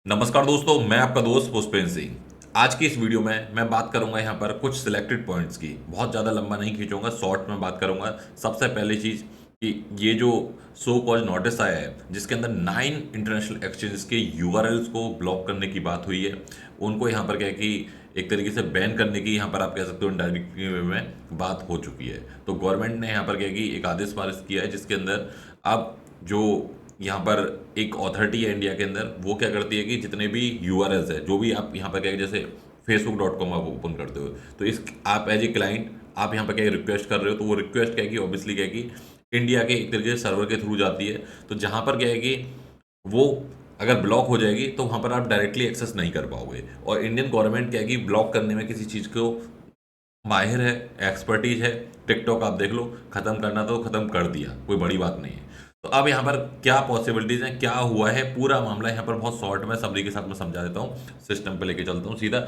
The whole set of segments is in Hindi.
नमस्कार दोस्तों, मैं आपका दोस्त पुष्पेंद्र सिंह। आज की इस वीडियो में मैं बात करूंगा यहाँ पर कुछ सिलेक्टेड पॉइंट्स की। बहुत ज़्यादा लंबा नहीं खींचूंगा, शॉर्ट में बात करूंगा। सबसे पहली चीज़ कि ये जो सो कॉल्ड नोटिस आया है जिसके अंदर 9 इंटरनेशनल एक्सचेंज के यूआरएल्स को ब्लॉक करने की बात हुई है, उनको यहाँ पर क्या है कि एक तरीके से बैन करने की यहाँ पर आप कह सकते हो इनडायरेक्ट वे में बात हो चुकी है। तो गवर्नमेंट ने यहाँ पर क्या है कि एक आदेश पारित किया है जिसके अंदर अब जो यहाँ पर एक अथॉरिटी है इंडिया के अंदर, वो क्या करती है कि जितने भी यूआरएल्स है, जो भी आप यहाँ पर क्या है, जैसे facebook.com आप ओपन करते हो, तो इस आप एज ए क्लाइंट आप यहाँ पर क्या रिक्वेस्ट कर रहे हो, तो वो रिक्वेस्ट क्या है कि ऑब्वियसली क्या है कि इंडिया के एक तरीके से सर्वर के थ्रू जाती है। तो जहाँ पर क्या है कि वो अगर ब्लॉक हो जाएगी तो वहाँ पर आप डायरेक्टली एक्सेस नहीं कर पाओगे। और इंडियन गवर्नमेंट क्या है कि ब्लॉक करने में किसी चीज़ को माहिर है, एक्सपर्टीज है। टिकटॉक आप देख लो, खत्म करना तो खत्म कर दिया, कोई बड़ी बात नहीं है। तो अब यहाँ पर क्या पॉसिबिलिटीज हैं, क्या हुआ है, पूरा मामला यहाँ पर बहुत शॉर्ट में सब्री के साथ में समझा देता हूँ। सिस्टम पे लेके चलता हूँ सीधा।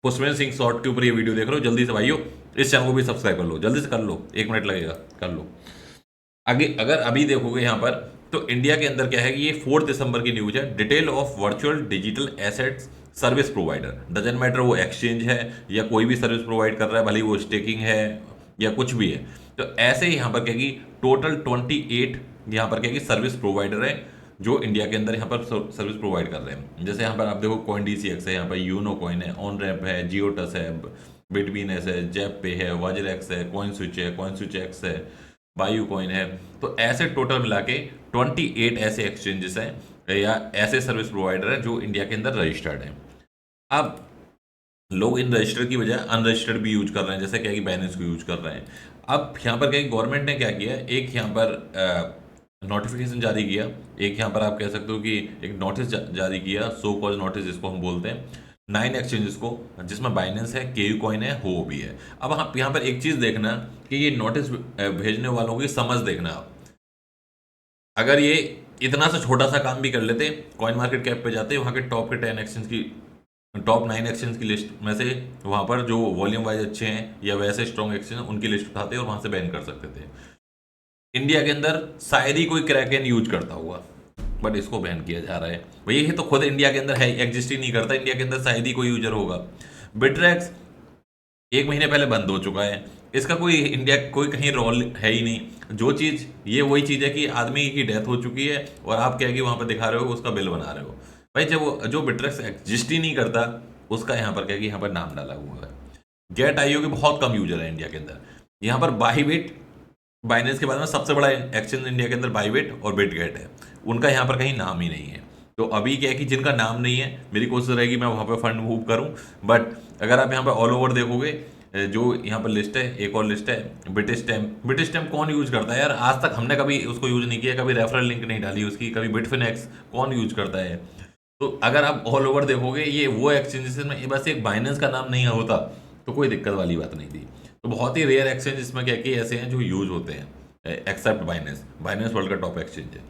पुष्पेंद्र सिंह शॉर्ट के ऊपर ये वीडियो देख रहे हो, जल्दी से भाइयों इस चैनल को भी सब्सक्राइब कर लो, जल्दी से कर लो, 1 मिनट लगेगा, कर लो। आगे अगर अभी देखोगे यहाँ पर, तो इंडिया के अंदर क्या है कि ये 4 दिसंबर की न्यूज है। Detail of virtual digital assets service provider, doesn't matter वो एक्सचेंज है या कोई भी सर्विस प्रोवाइड कर रहा है, भले ही वो स्टेकिंग है या कुछ भी है। तो ऐसे ही यहाँ पर क्या कि टोटल 28 यहाँ पर क्या कि सर्विस प्रोवाइडर है जो इंडिया के अंदर यहाँ पर सर्विस प्रोवाइड कर रहे हैं। जैसे यहाँ पर आप देखो, कॉइन DCX है, यहाँ पर यूनो कॉइन है, ऑन रैप है, जियोटस है, बिटवीनस है, जैप पे है, वाजरेक्स है, कॉइन स्विच है, कॉइन स्विच एक्स है, बायू कॉइन है। तो ऐसे टोटल मिला के 28 ऐसे एक्सचेंजेस हैं या ऐसे सर्विस प्रोवाइडर हैं जो इंडिया के अंदर रजिस्टर्ड हैं। अब लोग इन रजिस्टर की बजाय अनरजिस्टर्ड भी यूज कर रहे हैं, जैसे क्या कि बाइनेंस को यूज कर रहे हैं। अब यहाँ पर क्या गवर्नमेंट ने क्या किया, एक यहाँ पर नोटिफिकेशन जारी किया, एक यहाँ पर आप कह सकते हो कि एक नोटिस जारी किया, सो कॉल नोटिस जिसको हम बोलते हैं, 9 एक्सचेंजेस को, जिसमें बाइनेंस है, केयू कॉइन है, हो भी है। अब आप यहाँ पर एक चीज़ देखना कि ये नोटिस भेजने वालों की समझ देखना आप। अगर ये इतना सा छोटा सा काम भी कर लेते, कॉइन मार्केट कैप पे जाते, वहाँ के टॉप के 10 एक्सचेंज की, टॉप 9 एक्सचेंज की लिस्ट में से वहाँ पर जो वॉल्यूम वाइज अच्छे हैं या वैसे स्ट्रॉन्ग एक्सचेंज उनकी लिस्ट उठाते और वहाँ से बैन कर सकते थे। इंडिया के अंदर शायद ही कोई क्रैकन यूज करता हुआ, बट इसको बैन किया जा रहा है। भैया ये तो खुद इंडिया के अंदर है, एग्जिस्ट ही नहीं करता इंडिया के अंदर, शायद ही कोई यूजर होगा। बिटरेक्स 1 महीने पहले बंद हो चुका है, इसका कोई इंडिया कोई कहीं रोल है ही नहीं। जो चीज़ ये वही चीज़ है कि आदमी की डेथ हो चुकी है और आप क्या है कि वहाँ पर दिखा रहे हो उसका बिल बना रहे हो। भाई जब जो बिटरेक्स एग्जिस्ट ही नहीं करता, उसका यहाँ पर क्या है कि यहाँ पर नाम डाला हुआ है। गेट आईओ के बहुत कम यूजर है इंडिया के अंदर। यहाँ पर बाईबिट, बाइनेंस के बाद में सबसे बड़ा एक्सचेंज इंडिया के अंदर बाईबिट और बिटगेट है, उनका यहाँ पर कहीं नाम ही नहीं है। तो अभी क्या है कि जिनका नाम नहीं है, मेरी कोशिश रहेगी मैं वहाँ पर फंड मूव करूँ। बट अगर आप यहाँ पर ऑल ओवर देखोगे, जो यहाँ पर लिस्ट है, एक और लिस्ट है बिटस्टैम्प। बिटस्टैम्प कौन यूज करता है यार, आज तक हमने कभी उसको यूज नहीं किया, कभी रेफरल लिंक नहीं डाली उसकी, कभी बिटफिनेक्स कौन यूज करता है। तो अगर आप ऑल ओवर देखोगे, ये वो एक्सचेंजेस में बस एक बाइनेंस का नाम नहीं होता तो कोई दिक्कत वाली बात नहीं थी। तो बहुत ही रेयर एक्सचेंज इसमें क्या कि ऐसे हैं जो यूज होते हैं, एक्सेप्ट बाइनेंस। बाइनेंस वर्ल्ड का टॉप एक्सचेंज है।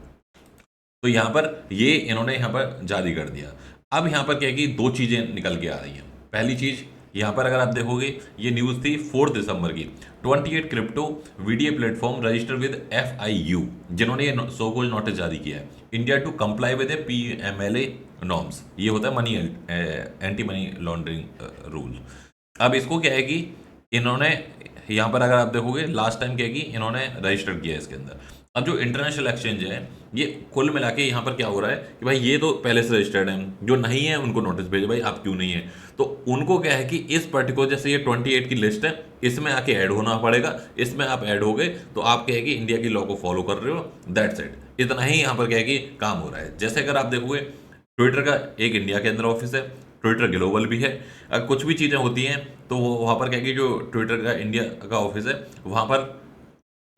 तो यहाँ पर ये इन्होंने यहाँ पर जारी कर दिया। अब यहाँ पर क्या है कि 2 चीज़ें निकल के आ रही हैं। पहली चीज़ यहाँ पर अगर आप देखोगे, ये न्यूज़ थी 4 दिसंबर की। 28 crypto video platform register with FIU, जिन्होंने ये सो कॉल्ड नोटिस जारी किया है, India to comply with PMLA norms. ये होता है money anti money laundering rule. अब इसको क्या है कि इन्होंने यहाँ पर अगर आप देखोगे, लास्ट टाइम क्या है कि इन्होंने रजिस्टर किया है इसके अंदर। अब जो इंटरनेशनल एक्सचेंज है, ये कुल मिला के यहाँ पर क्या हो रहा है कि भाई ये तो पहले से रजिस्टर्ड है, जो नहीं है उनको नोटिस भेजो भाई आप क्यों नहीं है। तो उनको क्या है कि इस पर्टिकुलर, जैसे ये 28 की लिस्ट है, इसमें आके ऐड होना पड़ेगा। इसमें आप ऐड हो गए तो आप क्या है कि इंडिया की लॉ को फॉलो कर रहे हो, दैट्स इट। इतना ही यहाँ पर क्या है कि काम हो रहा है। जैसे अगर आप देखोगे, ट्विटर का एक इंडिया के अंदर ऑफिस है, ट्विटर ग्लोबल भी है। अगर कुछ भी चीज़ें होती हैं तो वो वहाँ पर क्या है कि जो ट्विटर का इंडिया का ऑफिस है, वहाँ पर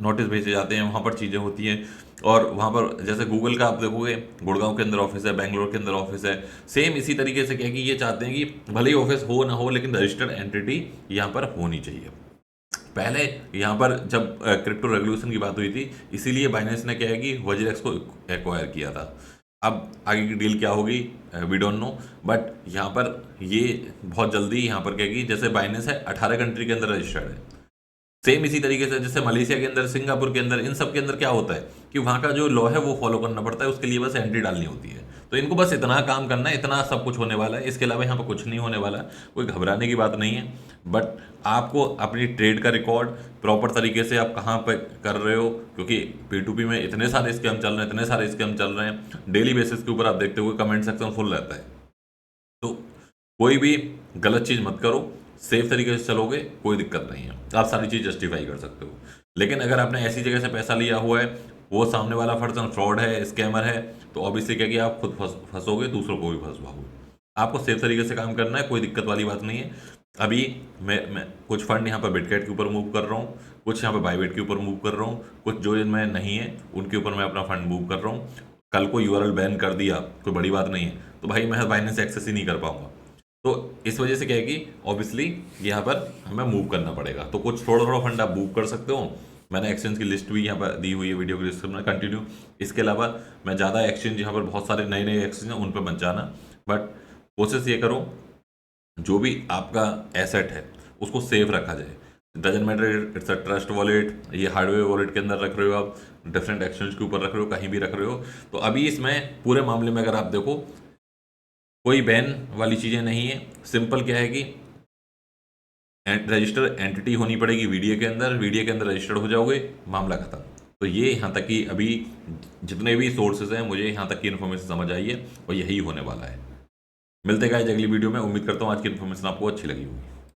नोटिस भेजे जाते हैं, वहाँ पर चीज़ें होती हैं। और वहाँ पर जैसे गूगल का आप देखोगे, गुड़गांव के अंदर ऑफिस है, बेंगलोर के अंदर ऑफिस है। सेम इसी तरीके से क्या है कि ये चाहते हैं कि भले ही ऑफिस हो ना हो, लेकिन रजिस्टर्ड एंटिटी यहाँ पर होनी चाहिए। पहले यहाँ पर जब क्रिप्टो रेगुलेशन की बात हुई थी, इसीलिए बाइनेंस ने क्या है कि वजीरेक्स को एक्वायर किया था। अब आगे की डील क्या होगी वी डोंट नो, बट यहाँ पर ये बहुत जल्दी यहाँ पर क्या है कि जैसे बाइनेंस है 18 कंट्री के अंदर रजिस्टर्ड है। सेम इसी तरीके से जैसे मलेशिया के अंदर, सिंगापुर के अंदर, इन सब के अंदर क्या होता है कि वहाँ का जो लॉ है वो फॉलो करना पड़ता है, उसके लिए बस एंट्री डालनी होती है। तो इनको बस इतना काम करना है, इतना सब कुछ होने वाला है, इसके अलावा यहाँ पर कुछ नहीं होने वाला। कोई घबराने की बात नहीं है। बट आपको अपनी ट्रेड का रिकॉर्ड प्रॉपर तरीके से आप कहाँ पर कर रहे हो, क्योंकि P2P में इतने सारे स्कैम चल रहे हैं, इतने सारे स्कैम चल रहे हैं, डेली बेसिस के ऊपर आप देखते हुए कमेंट सेक्शन फुल रहता है। तो कोई भी गलत चीज़ मत करो, सेफ तरीके से चलोगे कोई दिक्कत नहीं है, आप सारी चीज़ जस्टिफाई कर सकते हो। लेकिन अगर आपने ऐसी जगह से पैसा लिया हुआ है, वो सामने वाला पर्सन फ्रॉड है, स्कैमर है, तो ऑब्वियसली क्या कि आप खुद फंसोगे, दूसरों को भी फंसवाओगे। आपको सेफ तरीके से काम करना है, कोई दिक्कत वाली बात नहीं है। अभी मैं कुछ फंड यहाँ पर बिटकैट के ऊपर मूव कर रहा हूँ, कुछ यहाँ पर बाईबिट के ऊपर मूव कर रहा हूँ, कुछ जो इनमें नहीं है उनके ऊपर मैं अपना फंड मूव कर रहा हूँ। कल को यूआरएल बैन कर दिया, कोई बड़ी बात नहीं है, तो भाई मैं बाइनेंस एक्सेस ही नहीं कर पाऊंगा। तो इस वजह से क्या है कि ऑब्वियसली यहाँ पर हमें मूव करना पड़ेगा। तो कुछ थोड़ा थोड़ा फंड आप मूव कर सकते हो। मैंने एक्सचेंज की लिस्ट भी यहाँ पर दी हुई है वीडियो के डिस्क्रिप्शन में, कंटिन्यू। इसके अलावा मैं ज़्यादा एक्सचेंज, यहाँ पर बहुत सारे नए नए एक्सचेंज हैं, उन पर मत जाना। बट कोशिश ये करो जो भी आपका एसेट है उसको सेफ रखा जाए। Doesn't matter it's a trust wallet, ये हार्डवेयर वॉलेट के अंदर रख रहे हो आप, डिफरेंट एक्सचेंज के ऊपर रख रहे हो, कहीं भी रख रहे हो। तो अभी इसमें पूरे मामले में अगर आप देखो, कोई बैन वाली चीज़ें नहीं है। सिंपल क्या है कि रजिस्टर एंटिटी होनी पड़ेगी वीडियो के अंदर, वीडियो के अंदर रजिस्टर्ड हो जाओगे, मामला खत्म। तो ये यहाँ तक कि अभी जितने भी सोर्सेज हैं, मुझे यहाँ तक की इन्फॉर्मेशन समझ आई है और यही होने वाला है। मिलते गाइस अगली वीडियो में। उम्मीद करता हूँ आज की इन्फॉर्मेशन आपको अच्छी लगी होगी।